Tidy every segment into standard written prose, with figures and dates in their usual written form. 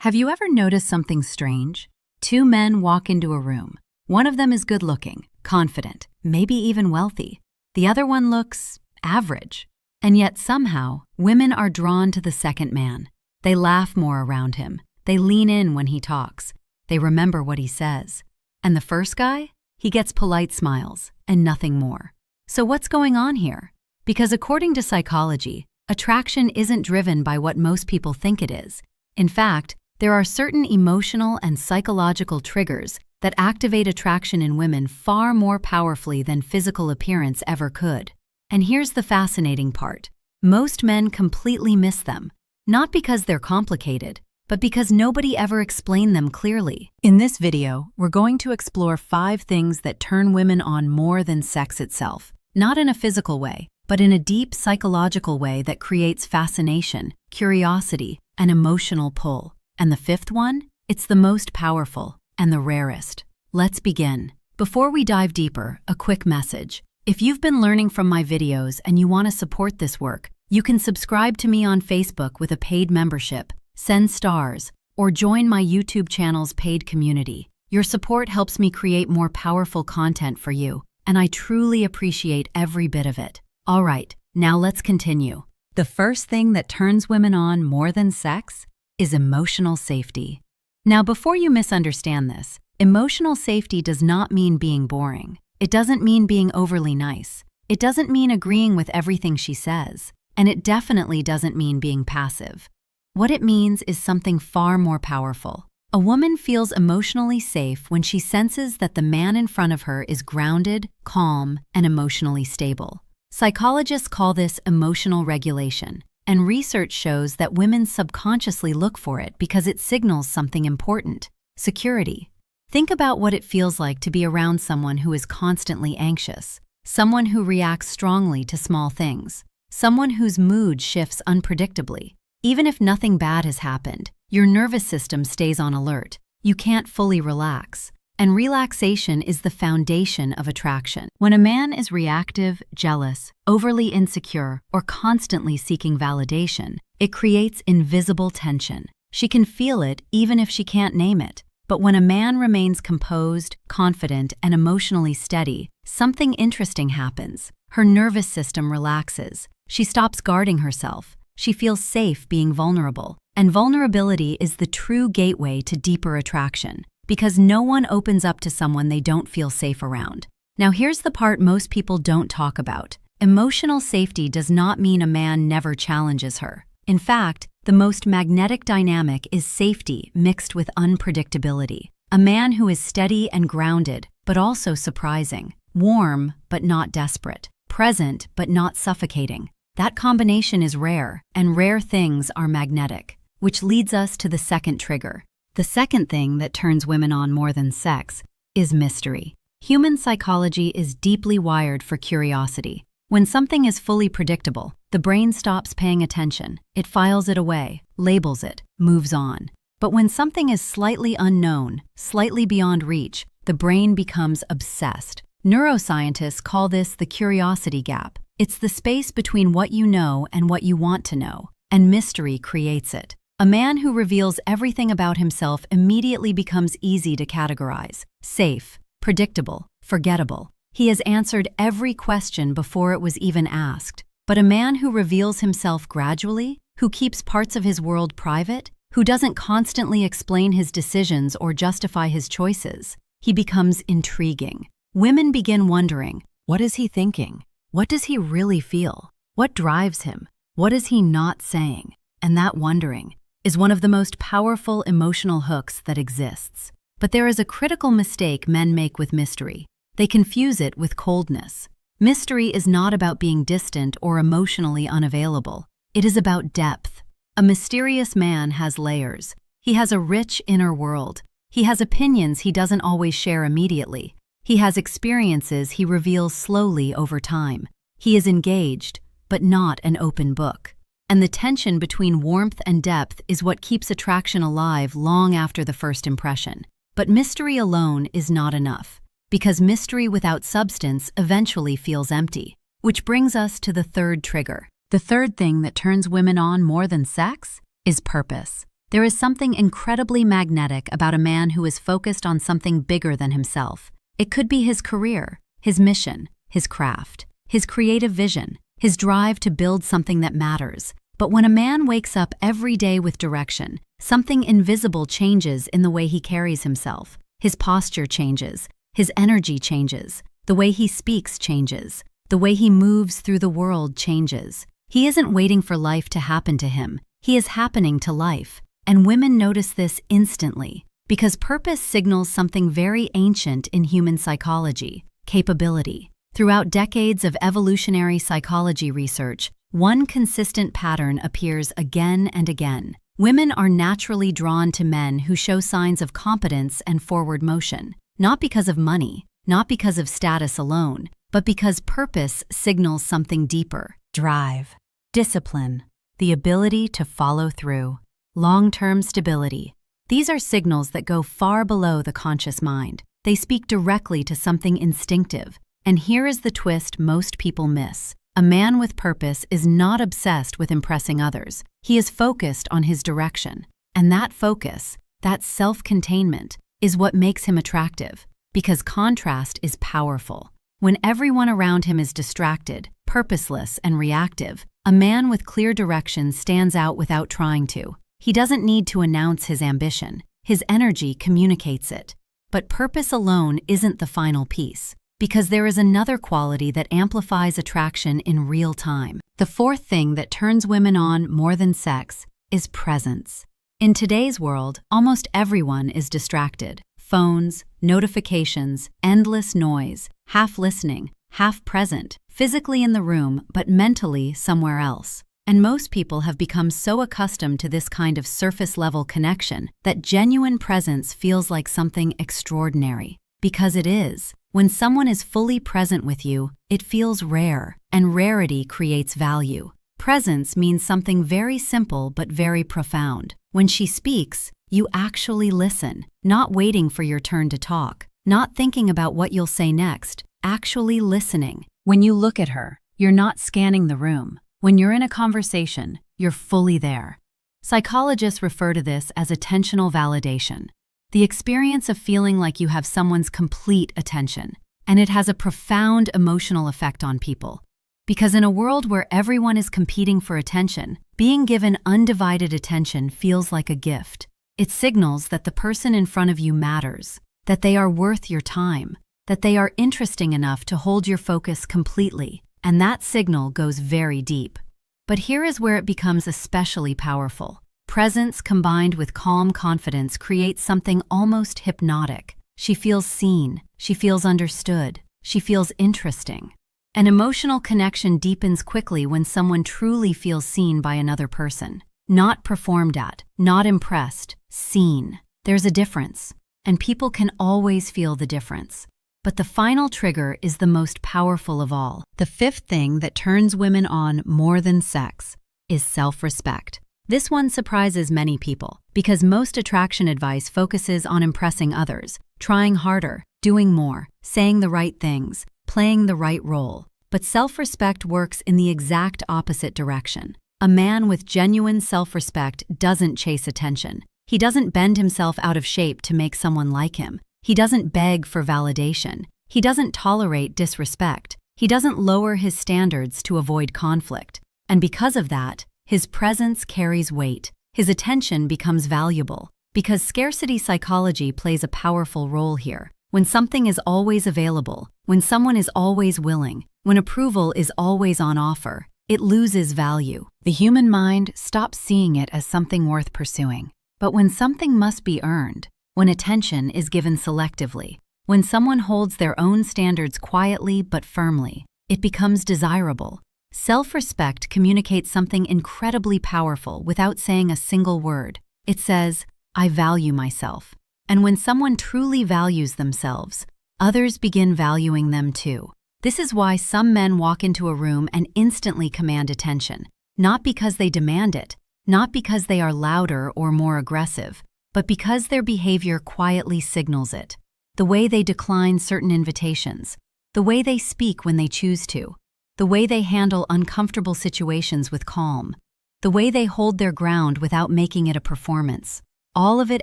Have you ever noticed something strange? Two men walk into a room. One of them is good-looking, confident, maybe even wealthy. The other one looks average. And yet somehow, women are drawn to the second man. They laugh more around him. They lean in when he talks. They remember what he says. And the first guy? He gets polite smiles and nothing more. So what's going on here? Because according to psychology, attraction isn't driven by what most people think it is. In fact, there are certain emotional and psychological triggers that activate attraction in women far more powerfully than physical appearance ever could. And here's the fascinating part. Most men completely miss them, not because they're complicated, but because nobody ever explained them clearly. In this video, we're going to explore 5 things that turn women on more than sex itself, not in a physical way, but in a deep psychological way that creates fascination, curiosity, and emotional pull. And the 5th one? It's the most powerful and the rarest. Let's begin. Before we dive deeper, a quick message. If you've been learning from my videos and you want to support this work, you can subscribe to me on Facebook with a paid membership, send stars, or join my YouTube channel's paid community. Your support helps me create more powerful content for you, and I truly appreciate every bit of it. All right, now let's continue. The first thing that turns women on more than sex is emotional safety. Now, before you misunderstand this, emotional safety does not mean being boring. It doesn't mean being overly nice. It doesn't mean agreeing with everything she says. And it definitely doesn't mean being passive. What it means is something far more powerful. A woman feels emotionally safe when she senses that the man in front of her is grounded, calm, and emotionally stable. Psychologists call this emotional regulation. And research shows that women subconsciously look for it because it signals something important: security. Think about what it feels like to be around someone who is constantly anxious, someone who reacts strongly to small things, someone whose mood shifts unpredictably. Even if nothing bad has happened, your nervous system stays on alert. You can't fully relax. And relaxation is the foundation of attraction. When a man is reactive, jealous, overly insecure, or constantly seeking validation, it creates invisible tension. She can feel it even if she can't name it. But when a man remains composed, confident, and emotionally steady, something interesting happens. Her nervous system relaxes. She stops guarding herself. She feels safe being vulnerable. And vulnerability is the true gateway to deeper attraction. Because no one opens up to someone they don't feel safe around. Now here's the part most people don't talk about. Emotional safety does not mean a man never challenges her. In fact, the most magnetic dynamic is safety mixed with unpredictability. A man who is steady and grounded, but also surprising. Warm, but not desperate. Present, but not suffocating. That combination is rare, and rare things are magnetic. Which leads us to the second trigger. The second thing that turns women on more than sex is mystery. Human psychology is deeply wired for curiosity. When something is fully predictable, the brain stops paying attention. It files it away, labels it, moves on. But when something is slightly unknown, slightly beyond reach, the brain becomes obsessed. Neuroscientists call this the curiosity gap. It's the space between what you know and what you want to know, and mystery creates it. A man who reveals everything about himself immediately becomes easy to categorize. Safe, predictable, forgettable. He has answered every question before it was even asked. But a man who reveals himself gradually, who keeps parts of his world private, who doesn't constantly explain his decisions or justify his choices, he becomes intriguing. Women begin wondering, what is he thinking? What does he really feel? What drives him? What is he not saying? And that wondering is one of the most powerful emotional hooks that exists. But there is a critical mistake men make with mystery. They confuse it with coldness. Mystery is not about being distant or emotionally unavailable. It is about depth. A mysterious man has layers. He has a rich inner world. He has opinions he doesn't always share immediately. He has experiences he reveals slowly over time. He is engaged, but not an open book. And the tension between warmth and depth is what keeps attraction alive long after the first impression. But mystery alone is not enough, because mystery without substance eventually feels empty. Which brings us to the third trigger. The third thing that turns women on more than sex is purpose. There is something incredibly magnetic about a man who is focused on something bigger than himself. It could be his career, his mission, his craft, his creative vision, his drive to build something that matters. But when a man wakes up every day with direction, something invisible changes in the way he carries himself. His posture changes, his energy changes, the way he speaks changes, the way he moves through the world changes. He isn't waiting for life to happen to him, he is happening to life. And women notice this instantly, because purpose signals something very ancient in human psychology: capability. Throughout decades of evolutionary psychology research, one consistent pattern appears again and again. Women are naturally drawn to men who show signs of competence and forward motion, not because of money, not because of status alone, but because purpose signals something deeper: drive, discipline, the ability to follow through, long-term stability. These are signals that go far below the conscious mind. They speak directly to something instinctive. And here is the twist most people miss. A man with purpose is not obsessed with impressing others. He is focused on his direction. And that focus, that self-containment, is what makes him attractive. Because contrast is powerful. When everyone around him is distracted, purposeless, and reactive, a man with clear direction stands out without trying to. He doesn't need to announce his ambition. His energy communicates it. But purpose alone isn't the final piece, because there is another quality that amplifies attraction in real time. The fourth thing that turns women on more than sex is presence. In today's world, almost everyone is distracted. Phones, notifications, endless noise, half listening, half present, physically in the room but mentally somewhere else. And most people have become so accustomed to this kind of surface-level connection that genuine presence feels like something extraordinary. Because it is. When someone is fully present with you, it feels rare, and rarity creates value. Presence means something very simple but very profound. When she speaks, you actually listen, not waiting for your turn to talk, not thinking about what you'll say next, actually listening. When you look at her, you're not scanning the room. When you're in a conversation, you're fully there. Psychologists refer to this as attentional validation, the experience of feeling like you have someone's complete attention. And it has a profound emotional effect on people. Because in a world where everyone is competing for attention, being given undivided attention feels like a gift. It signals that the person in front of you matters, that they are worth your time, that they are interesting enough to hold your focus completely. And that signal goes very deep. But here is where it becomes especially powerful. Presence combined with calm confidence creates something almost hypnotic. She feels seen, she feels understood, she feels interesting. An emotional connection deepens quickly when someone truly feels seen by another person. Not performed at, not impressed, seen. There's a difference, and people can always feel the difference. But the final trigger is the most powerful of all. The fifth thing that turns women on more than sex is self-respect. This one surprises many people because most attraction advice focuses on impressing others, trying harder, doing more, saying the right things, playing the right role. But self-respect works in the exact opposite direction. A man with genuine self-respect doesn't chase attention. He doesn't bend himself out of shape to make someone like him. He doesn't beg for validation. He doesn't tolerate disrespect. He doesn't lower his standards to avoid conflict. And because of that, his presence carries weight. His attention becomes valuable. Because scarcity psychology plays a powerful role here. When something is always available, when someone is always willing, when approval is always on offer, it loses value. The human mind stops seeing it as something worth pursuing. But when something must be earned, when attention is given selectively, when someone holds their own standards quietly but firmly, it becomes desirable. Self-respect communicates something incredibly powerful without saying a single word. It says, "I value myself." And when someone truly values themselves, others begin valuing them too. This is why some men walk into a room and instantly command attention, not because they demand it, not because they are louder or more aggressive, but because their behavior quietly signals it. The way they decline certain invitations, the way they speak when they choose to, the way they handle uncomfortable situations with calm. the way they hold their ground without making it a performance. All of it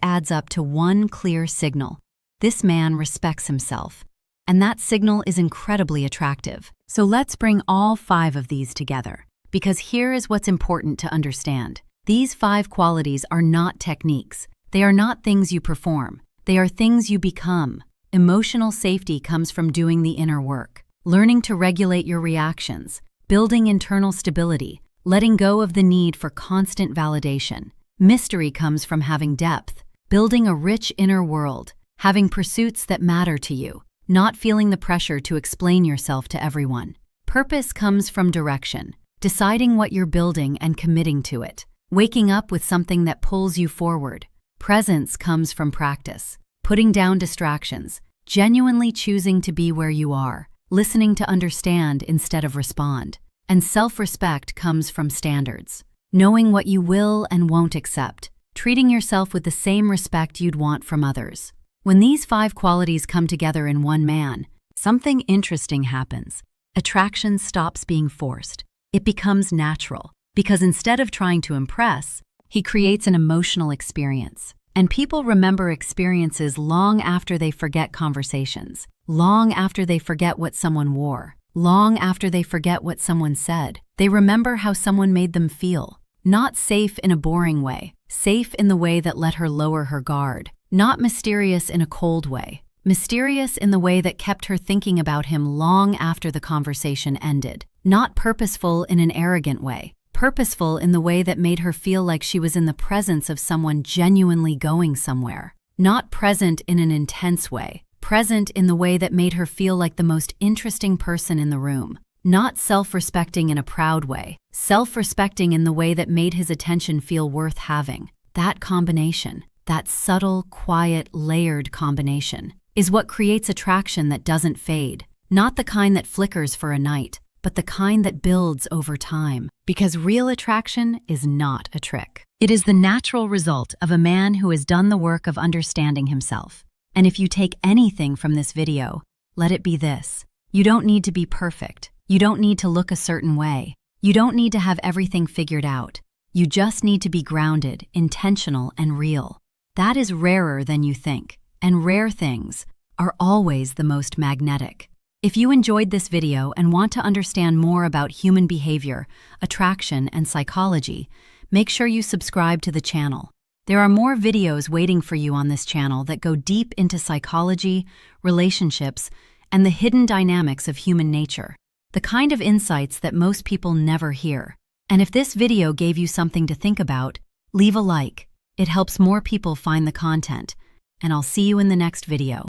adds up to one clear signal. This man respects himself. And that signal is incredibly attractive. So let's bring all 5 of these together, because here is what's important to understand. These 5 qualities are not techniques. They are not things you perform. They are things you become. Emotional safety comes from doing the inner work, learning to regulate your reactions, building internal stability, letting go of the need for constant validation. Mystery comes from having depth, building a rich inner world, having pursuits that matter to you, not feeling the pressure to explain yourself to everyone. Purpose comes from direction, deciding what you're building and committing to it, waking up with something that pulls you forward. Presence comes from practice, putting down distractions, genuinely choosing to be where you are, listening to understand instead of respond. And self-respect comes from standards, knowing what you will and won't accept, treating yourself with the same respect you'd want from others. When these 5 qualities come together in one man, something interesting happens. Attraction stops being forced. It becomes natural, because instead of trying to impress, he creates an emotional experience. And people remember experiences long after they forget conversations, long after they forget what someone wore, long after they forget what someone said. They remember how someone made them feel. Not safe in a boring way, safe in the way that let her lower her guard. Not mysterious in a cold way, mysterious in the way that kept her thinking about him long after the conversation ended. Not purposeful in an arrogant way, purposeful in the way that made her feel like she was in the presence of someone genuinely going somewhere. Not present in an intense way, present in the way that made her feel like the most interesting person in the room. Not self-respecting in a proud way, self-respecting in the way that made his attention feel worth having. That combination, that subtle, quiet, layered combination, is what creates attraction that doesn't fade. Not the kind that flickers for a night, but the kind that builds over time. Because real attraction is not a trick. It is the natural result of a man who has done the work of understanding himself. And if you take anything from this video, let it be this. You don't need to be perfect. You don't need to look a certain way. You don't need to have everything figured out. You just need to be grounded, intentional, and real. That is rarer than you think, and rare things are always the most magnetic. If you enjoyed this video and want to understand more about human behavior, attraction, and psychology, make sure you subscribe to the channel. There are more videos waiting for you on this channel that go deep into psychology, relationships, and the hidden dynamics of human nature, the kind of insights that most people never hear. And if this video gave you something to think about, leave a like. It helps more people find the content, and I'll see you in the next video.